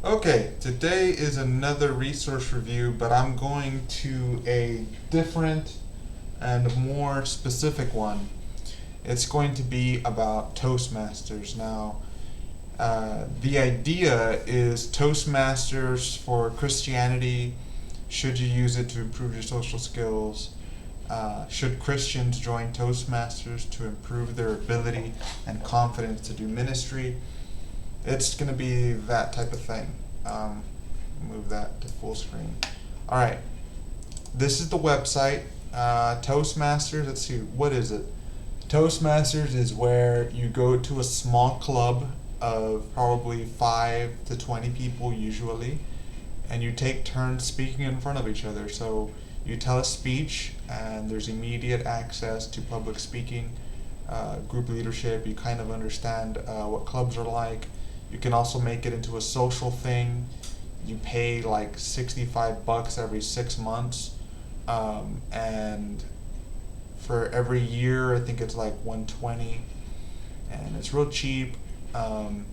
Okay, today is another resource review, but I'm going to a different and more specific one. It's going to be about Toastmasters. Now, the idea is Toastmasters for Christianity. Should you use it to improve your social skills? Should Christians join Toastmasters to improve their ability and confidence to do ministry? It's going to be that type of thing. Um, Move that to full screen. All right. This is the website. Toastmasters, let's see, what is it? Toastmasters is where you go to a small club of probably 5 to 20 people usually, and you take turns speaking in front of each other. So you tell a speech, and there's immediate access to public speaking, group leadership. You kind of understand what clubs are like. You can also make it into a social thing. You pay like $65 every 6 months, and for every year I think it's like 120, and it's real cheap. And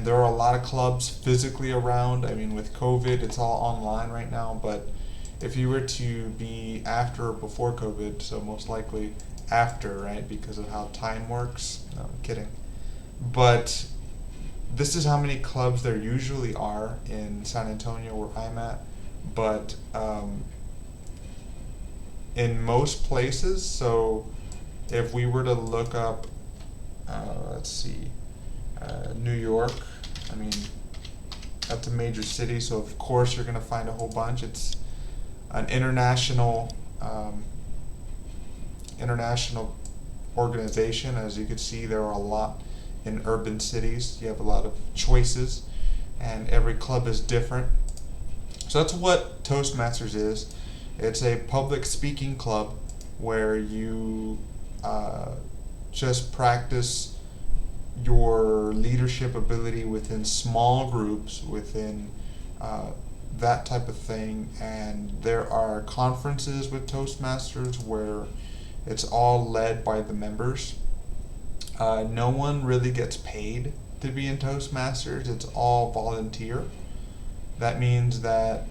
there are a lot of clubs physically around. I mean, with COVID, it's all online right now. But if you were to be after or before COVID, so most likely after, right, because of how time works. No, I'm kidding. But this is how many clubs there usually are in San Antonio where I'm at. But in most places, so if we were to look up, let's see, New York, I mean, that's a major city, so of course you're going to find a whole bunch. It's an international organization. As you can see, there are a lot in urban cities. You have a lot of choices, and every club is different. So that's what Toastmasters is. It's a public speaking club where you just practice your leadership ability within small groups, within that type of thing. And there are conferences with Toastmasters where it's all led by the members. No one really gets paid to be in Toastmasters. It's all volunteer. That means that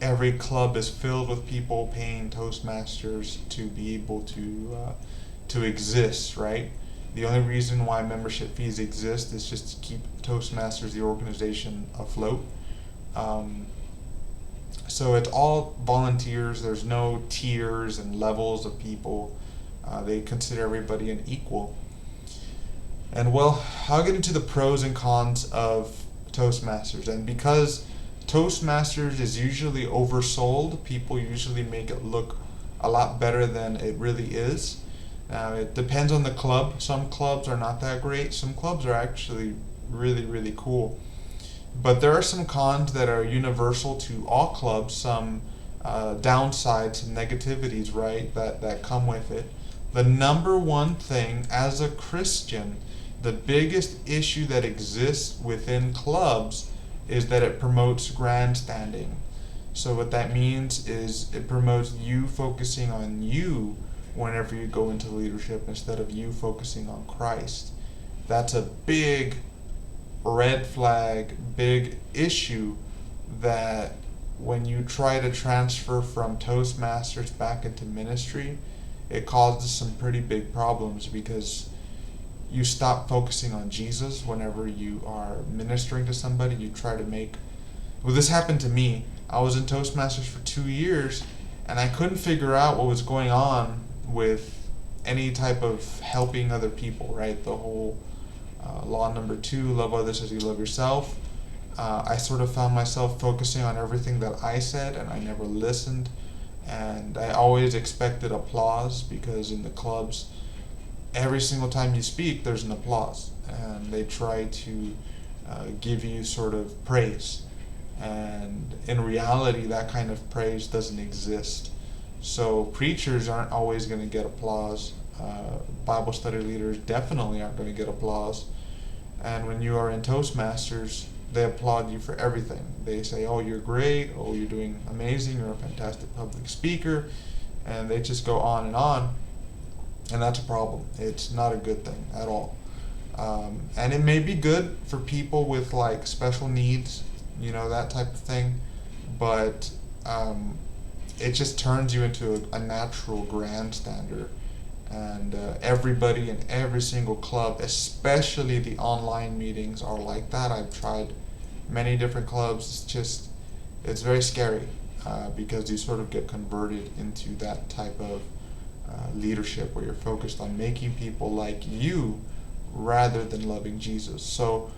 every club is filled with people paying Toastmasters to be able to exist, right? The only reason why membership fees exist is just to keep Toastmasters, the organization, afloat. So it's all volunteers. There's no tiers and levels of people. They consider everybody an equal. And well, I'll get into the pros and cons of Toastmasters. And because Toastmasters is usually oversold, people usually make it look a lot better than it really is. Now, it depends on the club. Some clubs are not that great. Some clubs are actually really, really cool. But there are some cons that are universal to all clubs, some downsides, some negativities, right, that come with it. The number one thing as a Christian, the biggest issue that exists within clubs is that it promotes grandstanding. So what that means is it promotes you focusing on you whenever you go into leadership instead of you focusing on Christ. That's a big red flag, big issue that when you try to transfer from Toastmasters back into ministry, it causes some pretty big problems because you stop focusing on Jesus whenever you are ministering to somebody. You try to make, well, this happened to me. I was in Toastmasters for 2 years and I couldn't figure out what was going on with any type of helping other people, right? The whole law number 2, love others as you love yourself. I sort of found myself focusing on everything that I said and I never listened. And I always expected applause because in the clubs, every single time you speak, there's an applause. And they try to give you sort of praise. And in reality, that kind of praise doesn't exist. So preachers aren't always going to get applause. Bible study leaders definitely aren't going to get applause. And when you are in Toastmasters, they applaud you for everything. They say, oh, you're great, oh, you're doing amazing, you're a fantastic public speaker, and they just go on. And that's a problem. It's not a good thing at all. And it may be good for people with like special needs, that type of thing. But it just turns you into a natural grandstander. And everybody in every single club, especially the online meetings, are like that. I've tried many different clubs. It's very scary because you sort of get converted into that type of leadership where you're focused on making people like you rather than loving Jesus. So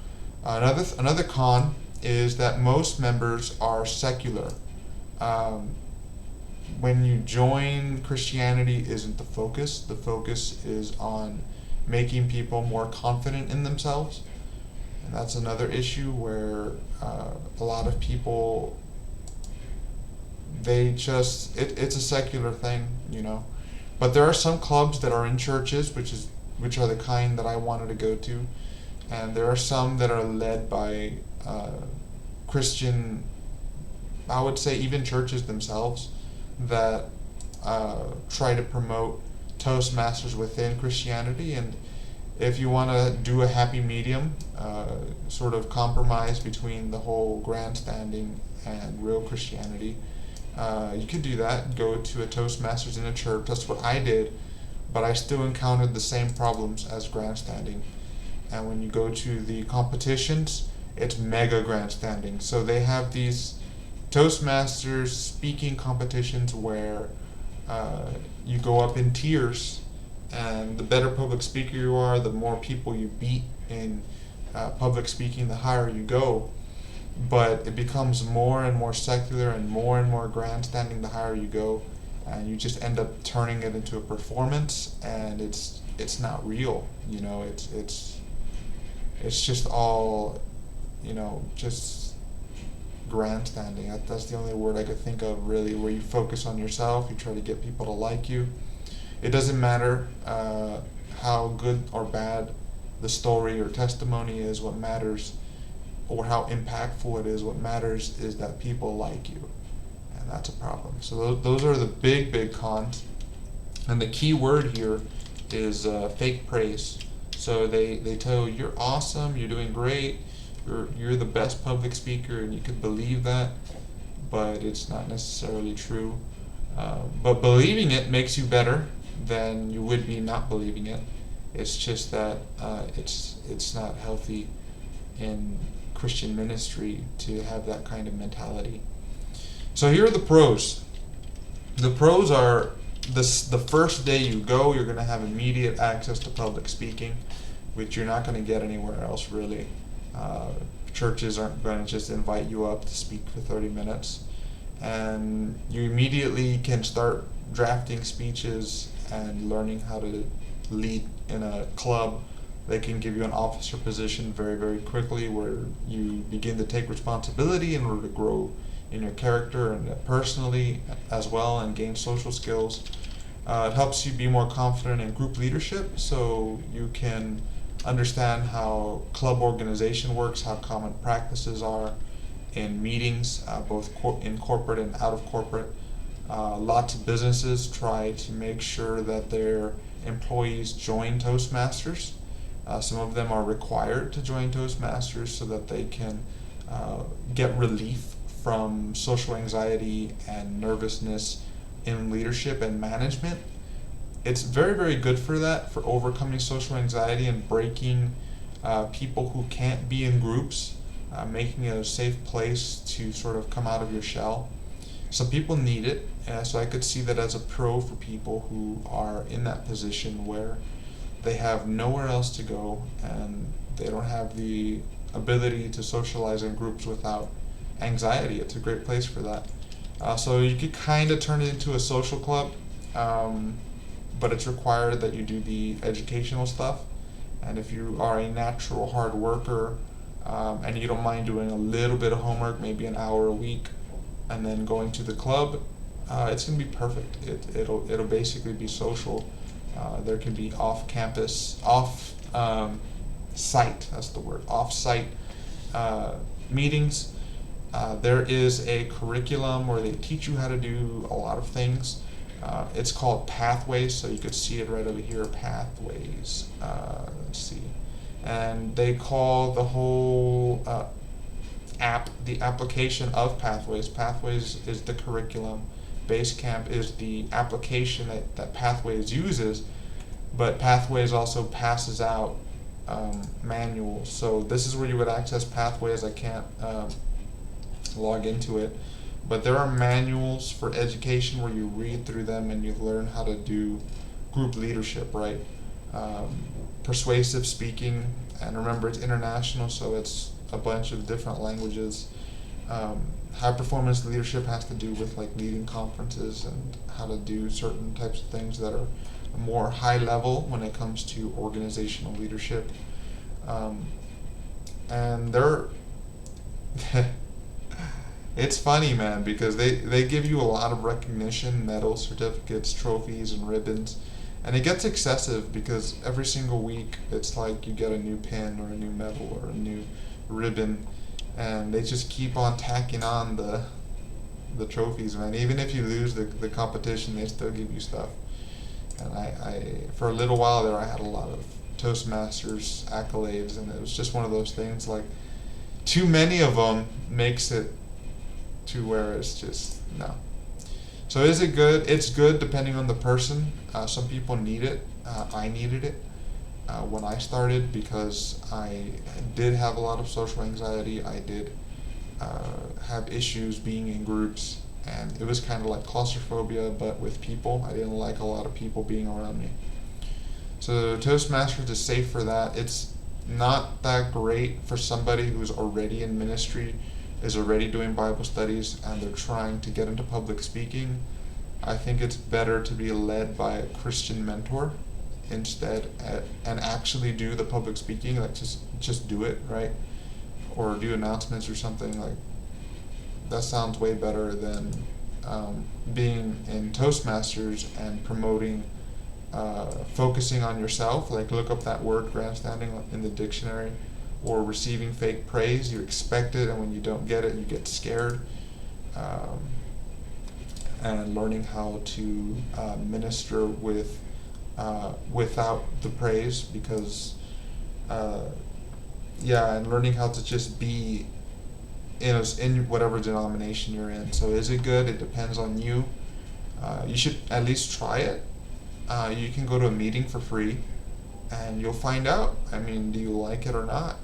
another con is that most members are secular. Um, when you join, Christianity isn't the focus. The focus is on making people more confident in themselves. And that's another issue where a lot of people, it's a secular thing, But there are some clubs that are in churches, which are the kind that I wanted to go to. And there are some that are led by Christian, I would say even churches themselves, that try to promote Toastmasters within Christianity. And if you want to do a happy medium, sort of compromise between the whole grandstanding and real Christianity, you could do that. Go to a Toastmasters in a church. That's what I did, but I still encountered the same problems as grandstanding. And when you go to the competitions, it's mega grandstanding. So they have these Toastmasters speaking competitions where you go up in tiers, and the better public speaker you are, the more people you beat in public speaking, the higher you go. But it becomes more and more secular and more grandstanding the higher you go, and you just end up turning it into a performance, and it's not real. It's just all, just grandstanding. That's the only word I could think of, really, where you focus on yourself, you try to get people to like you. It doesn't matter how good or bad the story or testimony is. What matters, or how impactful it is, what matters is that people like you. And that's a problem. So those are the big cons. And the key word here is fake praise. So they tell you, you're awesome, you're doing great, you're the best public speaker, and you could believe that, but it's not necessarily true. But believing it makes you better than you would be not believing it. It's just that it's not healthy in Christian ministry to have that kind of mentality. So here are the pros. The pros are the first day you go, you're going to have immediate access to public speaking, which you're not going to get anywhere else, really. Churches aren't going to just invite you up to speak for 30 minutes. And you immediately can start drafting speeches and learning how to lead in a club. They can give you an officer position very quickly, where you begin to take responsibility in order to grow in your character and personally as well, and gain social skills. It helps you be more confident in group leadership, so you can understand how club organization works, how common practices are in meetings, both in corporate and out of corporate. Lots of businesses try to make sure that their employees join Toastmasters. Some of them are required to join Toastmasters so that they can get relief from social anxiety and nervousness in leadership and management. It's very good for that, for overcoming social anxiety and breaking people who can't be in groups, making it a safe place to sort of come out of your shell. Some people need it, so I could see that as a pro for people who are in that position where they have nowhere else to go and they don't have the ability to socialize in groups without anxiety. It's a great place for that. So you could kind of turn it into a social club, but it's required that you do the educational stuff. And if you are a natural hard worker, and you don't mind doing a little bit of homework, maybe an hour a week, and then going to the club, it's going to be perfect. It'll basically be social. There can be off-campus, site, that's the word, off-site meetings. There is a curriculum where they teach you how to do a lot of things. It's called Pathways, so you could see it right over here, Pathways. Let's see. And they call the whole the application of Pathways. Pathways is the curriculum. Basecamp is the application that Pathways uses, but Pathways also passes out manuals. So this is where you would access Pathways. I can't log into it, but there are manuals for education where you read through them and you learn how to do group leadership, right? Persuasive speaking, and remember it's international, so it's a bunch of different languages. High performance leadership has to do with like leading conferences and how to do certain types of things that are more high level when it comes to organizational leadership. And they're it's funny, man, because they give you a lot of recognition, medals, certificates, trophies, and ribbons. And it gets excessive because every single week it's like you get a new pin or a new medal or a new ribbon, and they just keep on tacking on the trophies, man. Even if you lose the competition, they still give you stuff. And I for a little while there, I had a lot of Toastmasters accolades, and it was just one of those things, like, too many of them makes it to where it's just, no. So is it good? It's good depending on the person. Some people need it. I needed it when I started because I did have a lot of social anxiety. I did have issues being in groups, and it was kind of like claustrophobia, but with people. I didn't like a lot of people being around me. So Toastmasters is safe for that. It's not that great for somebody who's already in ministry, is already doing Bible studies, and they're trying to get into public speaking. I think it's better to be led by a Christian mentor instead, and actually do the public speaking, like just do it, right? Or do announcements or something. Like, that sounds way better than being in Toastmasters and promoting focusing on yourself. Like, look up that word grandstanding in the dictionary. Or receiving fake praise. You expect it, and when you don't get it, you get scared. And learning how to minister with without the praise, because and learning how to just be in whatever denomination you're in. So is it good? It depends on you. You should at least try it. You can go to a meeting for free, and you'll find out. I mean, do you like it or not?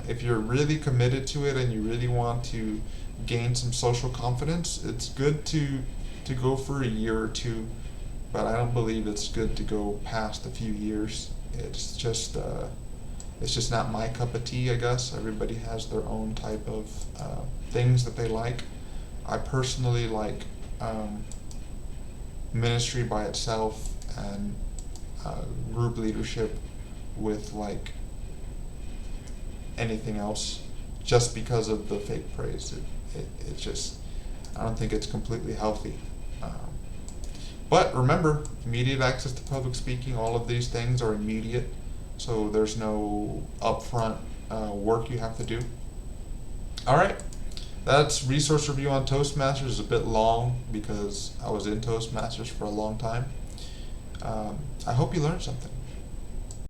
If you're really committed to it and you really want to gain some social confidence, it's good to go for a year or two, but I don't believe it's good to go past a few years. It's just not my cup of tea, I guess. Everybody has their own type of things that they like. I personally like ministry by itself and group leadership with like anything else, just because of the fake praise. It just, I don't think it's completely healthy. But remember, immediate access to public speaking, all of these things are immediate, so there's no upfront work you have to do. Alright, that's resource review on Toastmasters. It's a bit long because I was in Toastmasters for a long time. I hope you learned something.